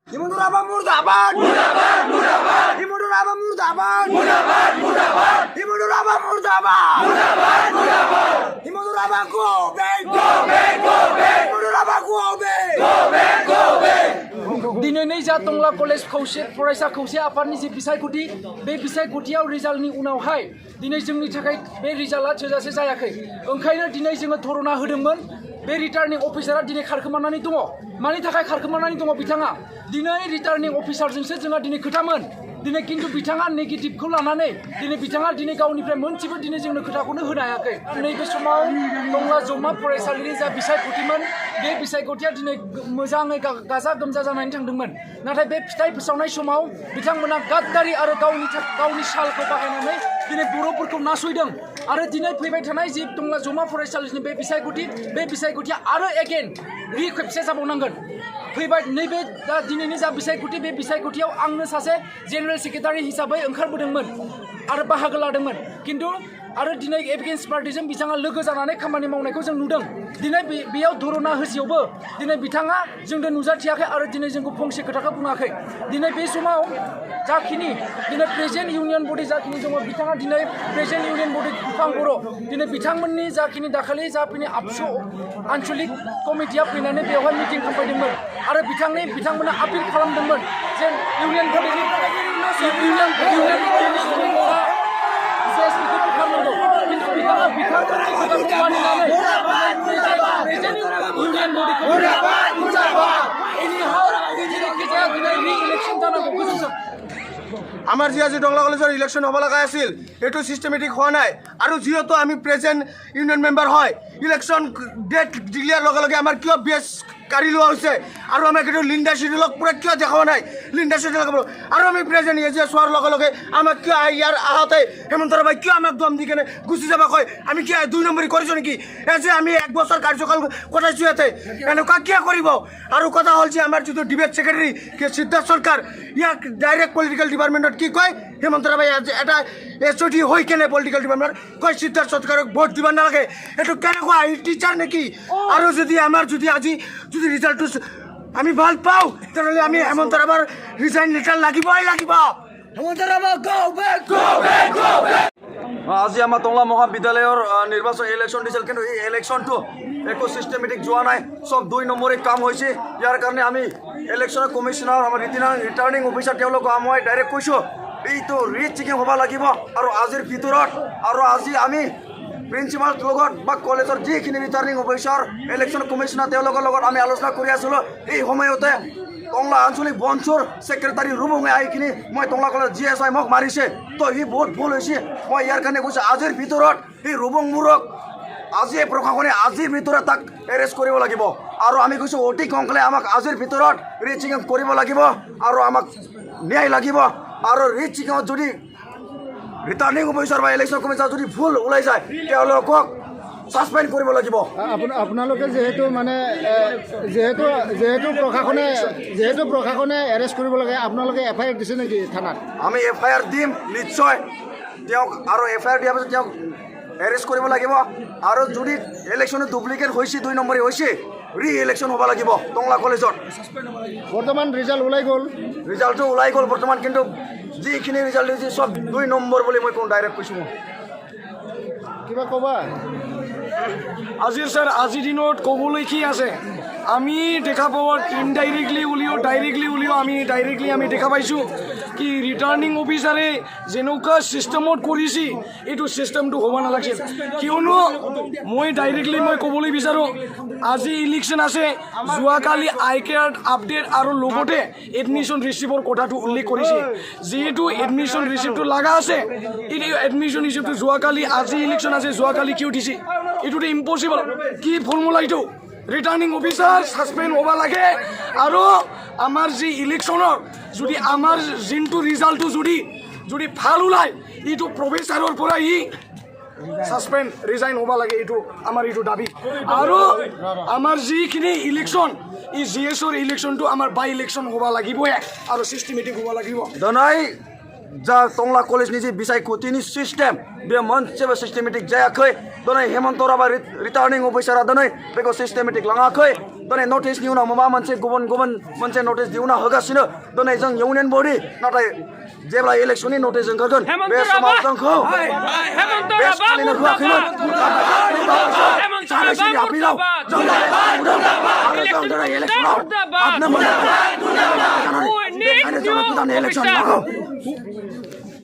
Himunduraba Murdaban! Murdaban! Murdaban! Himunduraba Murdaban! Murdaban! Murdaban! Himunduraba Murdaban! Murdaban! Murdaban! Himunduraba go back! Go back! Go back! Himunduraba go back! Go back! Go back! दिनै जा टंला college खौसे फरायसा खौसे आफादनि जे बिसायख'थि बे बिसायख'थियाव रिजाल्टनि उनावहाय दिनै जोंनि थाखाय बे रिजाल्टआ थोजासे जायाखै ओंखायनो दिनै जोङो धरना होदोंमोन बे रिटार्निं अफिसारा दिनै खारखोमानानै दङ मानि थाखाय खारखोमानानै दङ बिथाङा दिनै रिटार्निं अफिसारजोंसो जोंहा दिनै खोथामोन दिनै किन्तु बिथाङा नेगेटिभखौ लानानै दिनै बिथाङा दिनै गावनिफ्राय मोनसेबो दिनै जोंनो खोथाखौनो होनो हायाखै नैबे समाव टंला जौमा फरायसालिनि जा बिसायख'थिमोन बे बिसायख'थिया दिनै मोजाङै गाजा गोमजा जानानै थांदोंमोन नाथाय बे फिथाइ फोसावनाय समाव बिथांमोना गाद्दारि आरो गावनि सालखौ बाहायनानै दिनै बर'फोरखौ नासयदों आरो दिनै फैबाय थानाय जि टंला जौमा फरायसालिनि बे बिसायख'थिया आरो एगेन खेबसे जाबावनांगोन फैबाय नैबे दा दिनैनि जा बिसायख'थि बे बिसायख'थियाव आंनो सासे जेनेरेल सेक्रेटारि हिसाबै ओंखारबोदोंमोन आरो बाहागो लादोंमोन किन्तु आरो दिनै एगेन्स्ट पार्टिजों बिथाङा लोगो जानानै खामानि मावनायखौ जों नुदों दिनै बेयाव धरना होसेयावबो दिनै बिथाङा जोंनो नुजाथियाखै आरो दिनै जोंखौ फंसे खोथाखौ बुङाखै दिनै बे समाव जाखिनि दिनै प्रेजेन्ट इउनियन बडि जाखिनि दङ बिथाङा दिनै प्रेजेन्ट इउनियन बडि दुफां बर' दिनै बिथांमोननि जाखिनि दाखालि जाखिनि आबसु आन्चलिक कमिटिया फैनानै बेवहाय मिटिं खालामफैदोंमोन आरो बिथांमोना आपिल खालामदोंमोन जे इउनियन बडिनि আমাৰ যি আজি টংলা কলেজৰ ইলেকশ্যন হ'ব লগা আছিল এইটো চিষ্টেমেটিক হোৱা নাই আৰু যিহেতু আমি প্ৰেজেণ্ট ইউনিয়ন মেম্বাৰ হয় ইলেকশ্যন ডেট ডিক্লেয়াৰ লগে লগে আমাৰ কিয় বেছ কাঢ়ি লোৱা হৈছে আৰু আমাক এইটো লিণ্ডা চিডিউলক পূৰা কিয় দেখাব নাই লিণ্ডা চিডিউল লগাব আৰু আমি প্ৰেজেণ্ট এজিয়া চোৱাৰ লগে লগে আমাক কিয় ইয়াৰ আহোঁতে হেমন্ত ৰাভাই কিয় আমাক দম দি কেনে গুচি যাব কয় আমি কি 2 নম্বৰী কৰিছোঁ নেকি এই যে আমি 1 বছৰ কাৰ্যকাল কটাইছোঁ ইয়াতে এনেকুৱা কিয় কৰিব আৰু কথা হ'ল যে আমাৰ যিটো ডিবেট ছেক্ৰেটাৰী সিদ্ধাৰ্থ চৰকাৰ ইয়াক ডাইৰেক্ট পলিটিকেল ডিপাৰ্টমেণ্টত কি কয় হেমন্ত ৰাভাই এটা এছঅ'ডি হৈ কেনে পলিটিকেল ডিপাৰ্টমেণ্ট কয় সিদ্ধাৰ্থ চৰকাৰক ভোট দিব নালাগে এইটো কেনেকুৱা টিচাৰ নেকি আৰু যদি আমাৰ আজি যদি ৰিজাল্টটো আমি ভাল পাওঁ তেনেহ'লে আমি হেমন্ত ৰাভাৰ ৰিজাইন লেটাৰ লাগিবই লাগিব Hemanta Rabha go back go back go back আজি আমাৰ টংলা মহাবিদ্যালয়ৰ নিৰ্বাচন ইলেকশ্যন দিছিল কিন্তু এই ইলেকশ্যনটো একো চিষ্টেমেটিক যোৱা নাই চব 2 নম্বৰী কাম হৈছে ইয়াৰ কাৰণে আমি ইলেকশ্যনৰ কমিশ্যনাৰ আমাৰ ৰিটাৰ্নিং অফিচাৰ তেওঁলোকক মই ডাইৰেক্ট কৈছোঁ এইটো ৰিট চেকিং হ'ব লাগিব আৰু আজিৰ ভিতৰত আৰু আজি আমি প্ৰিন্সিপাল লগত বা কলেজৰ যিখিনি ৰিটাৰ্নিং অফিচাৰ ইলেকশ্যন কমিশ্যনাৰ তেওঁলোকৰ লগত আমি আলোচনা কৰি আছিলোঁ এই সময়তে টংলা আঞ্চলিক বঞ্চৰ ছেক্ৰেটাৰী ৰুবুঙে আহি কিনি মই টংলা কলেজ GSI মোক মাৰিছে তো সি বহুত ভুল হৈছে মই ইয়াৰ কাৰণে কৈছোঁ আজিৰ ভিতৰত এই ৰুবুং মূৰক আজি প্ৰশাসনে আজিৰ ভিতৰত তাক এৰেষ্ট কৰিব লাগিব আৰু আমি কৈছোঁ অতি সোনকালে আমাক আজিৰ ভিতৰত ৰিট চেকিং কৰিব লাগিব আৰু আমাক ন্যায় লাগিব আৰু ৰিট চেকিঙত যদি ৰিটাৰ্নিং অফিচাৰ বা ইলেকশ্যন কমিশ্যনাৰ যদি ভুল ওলাই যায় তেওঁলোকক ছাছপেণ্ড কৰিব লাগিব আপোনালোকে যিহেতু মানে যিহেতু প্ৰশাসনে এৰেষ্ট কৰিব লাগে আপোনালোকে FIR দিছে নেকি থানাত আমি FIR দিম নিশ্চয় তেওঁক আৰু FIR দিয়াৰ পিছত তেওঁক এৰেষ্ট কৰিব লাগিব আৰু যদি ইলেকশ্যনত ডুপ্লিকেট হৈছে 2 নম্বৰী হৈছে ৰি-ইলেকশ্যন হ'ব লাগিব টংলা কলেজত বৰ্তমান ৰিজাল্ট ৰিজাল্টটো ওলাই গ'ল বৰ্তমান কিন্তু যিখিনি ৰিজাল্ট দিছে চব 2 নম্বৰ বুলি মই কোন ডাইৰেক্ট কৈছোঁ কিবা ক'বা আজিৰ দিনত ক'বলৈ কি আছে আমি দেখা পাওঁ ইনডাইৰেক্টলি উলিও আমি দেখা পাইছোঁ কি ৰিটাৰ্নিং অফিচাৰে যেনেকুৱা চিষ্টেমত কৰিছে এইটো চিষ্টেমটো হ'ব নালাগিছিল কিয়নো মই ক'বলৈ বিচাৰোঁ আজি ইলেকশ্যন আছে যোৱাকালি আই কাৰ্ড আপডেট আৰু লগতে এডমিশ্যন ৰিচিপ্টৰ কথাটো উল্লেখ কৰিছে যিহেতু এডমিশ্যন ৰিচিপ্টটো লগা আছে এই এডমিশ্যন ৰিচিপ্টটো যোৱাকালি আজি ইলেকশ্যন আছে যোৱাকালি কিয় দিছে এইটোতো ইম্পচিবল কি ফৰ্মুলা এইটো ৰিটাৰ্নিং অফিচাৰ ছাছপেণ্ড হ'ব লাগে আৰু আমাৰ যি ইলেকশ্যনৰ যদি আমাৰ যোনটো ৰিজাল্টটো যদি ভাল ওলায় এইটো প্ৰফেচাৰৰ পৰা ছাছপেণ্ড ৰিজাইন হ'ব লাগে এইটো আমাৰ এইটো দাবী আৰু আমাৰ যিখিনি ইলেকশ্যন এই GSৰ ইলেকশ্যনটো আমাৰ বাই ইলেকশ্যন হ'ব লাগিবই আৰু চিষ্টেমেটিক হ'ব লাগিব দনাই जा टंगला कलेजनि जे बिसायख'थिनि सिस्टेम बे मोनसेबो सिस्टेमेटिक जायाखै दिनै हेमन्त राबा रिटार्निं अफिसारा दिनै बेखौ सिस्टेमेटिक लाङाखै दिनै नटिसनि उनाव माबा मोनसे गुबुन गुबुन मोनसे नटिस दिहुनना होगासिनो दिनै जों इउनियन बडि नाथाय जेब्ला इलेक्सननि नटिस ओंखारगोन बे समाव जोंखौ बे फालिनो होआखैमोन सानैसोनि आपिलाव जों आरो जों दिनै इलेक्सनाव हाबनो मोनाखै बेखायनो जोंनो गोदान इलेक्सन नांगौ